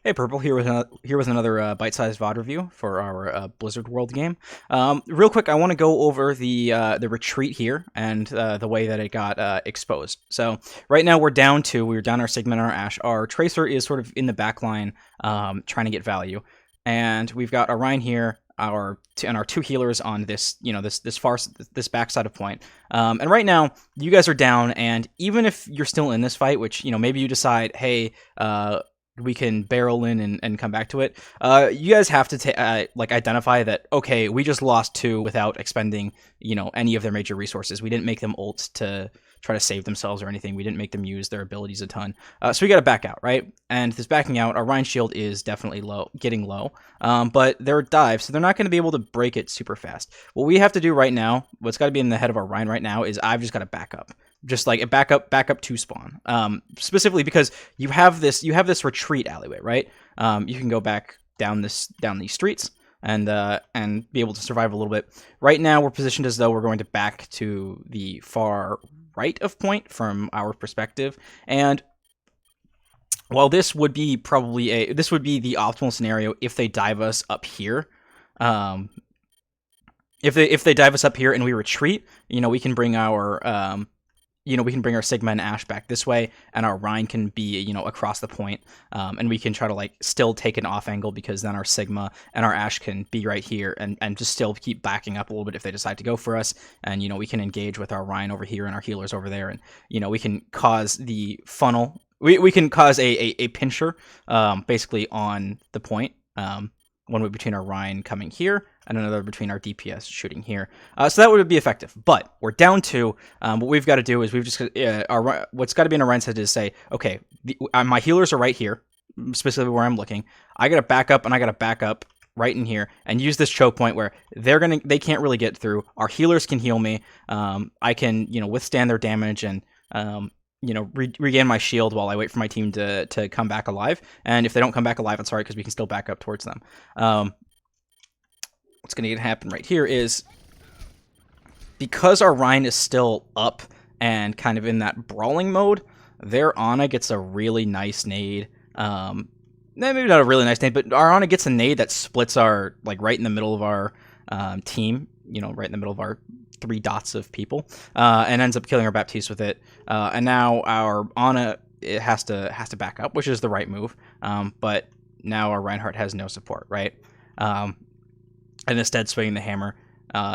Hey, Purple, here with another bite-sized VoD review for our Blizzard World game. Real quick, I want to go over the retreat here and the way that it got exposed. So right now we're down our Sigma and our Ashe. Our Tracer is sort of in the back line trying to get value, and we've got Orion here. Our two healers on this this backside of point, and right now you guys are down, and even if you're still in this fight, which maybe you decide, hey, we can barrel in and come back to it. You guys have to identify that, okay, we just lost two without expending any of their major resources. We didn't make them ult to try to save themselves or anything. We didn't make them use their abilities a ton. So we got to back out, right? And this backing out, our Rhine shield is definitely getting low. But they're dive, so they're not going to be able to break it super fast. What we have to do right now, what's got to be in the head of our Rhine right now, is I've just got to back up. Just like a back up to spawn. Specifically because you have this retreat alleyway, right? You can go back down these streets and be able to survive a little bit. Right now we're positioned as though we're going to back to the far right of point from our perspective, and while this would be the optimal scenario if they dive us up here. If they dive us up here and we retreat, we can bring our we can bring our Sigma and Ashe back this way, and our Rhine can be, across the point, and we can try to still take an off angle, because then our Sigma and our Ashe can be right here and just still keep backing up a little bit if they decide to go for us, and we can engage with our Rhine over here and our healers over there, and we can cause the funnel. We can cause a pincher, basically on the point. One way between our Rhine coming here, and another between our DPS shooting here. So that would be effective. But we're down to, what we've got to do is what's got to be in our Rhine's head is say, okay, my healers are right here, specifically where I'm looking. I got to back up, and I got to back up right in here and use this choke point where they can't really get through. Our healers can heal me. I can, withstand their damage and, regain my shield while I wait for my team to come back alive. And if they don't come back alive, it's alright, because we can still back up towards them. What's going to happen right here is, because our Rhine is still up and kind of in that brawling mode, their Ana gets a really nice nade. Maybe not a really nice nade, but our Ana gets a nade that splits our, right in the middle of our team, right in the middle of our 3 dots of people, and ends up killing our Baptiste with it. And now our Ana, it has to back up, which is the right move. But now our Reinhardt has no support, right? And instead swinging the hammer.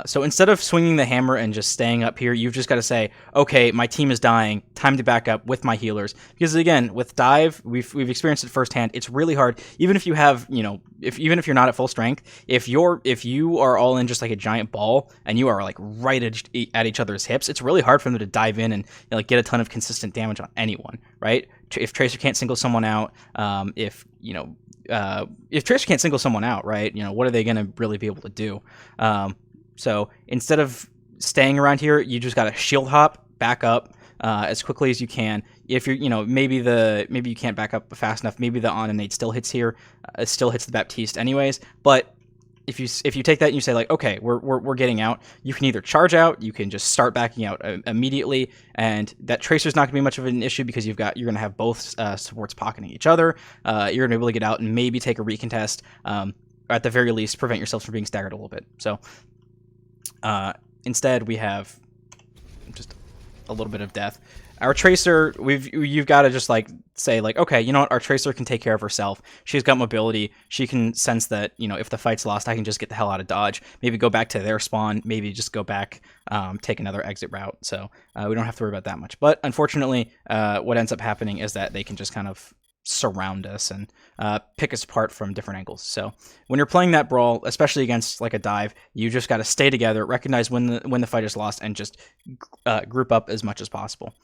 So instead of swinging the hammer and just staying up here, you've just got to say, okay, my team is dying, time to back up with my healers. Because again, with dive, we've experienced it firsthand. It's really hard, even if you have, even if you're not at full strength, if you are all in just like a giant ball and you are right at each other's hips, it's really hard for them to dive in and get a ton of consistent damage on anyone, right? If Tracer can't single someone out, if Tracer can't single someone out, right, what are they going to really be able to do? So instead of staying around here, you just got to shield hop, back up as quickly as you can. If you're, maybe you can't back up fast enough, maybe the Ana nade still hits here, still hits the Baptiste anyways. But if you take that and you say okay, we're getting out, you can either charge out, you can just start backing out immediately, and that Tracer's not gonna be much of an issue, because you're gonna have both supports pocketing each other. You're gonna be able to get out and maybe take a recontest, or at the very least prevent yourself from being staggered a little bit. So instead we have just a little bit of death. Our Tracer, you've got to just say okay, you know what, our Tracer can take care of herself. She's got mobility. She can sense that, if the fight's lost, I can just get the hell out of dodge. Maybe go back to their spawn. Maybe just go back, take another exit route. So we don't have to worry about that much. But unfortunately, what ends up happening is that they can just kind of surround us and pick us apart from different angles. So when you're playing that brawl, especially against a dive, you just got to stay together, recognize when the fight is lost, and just group up as much as possible.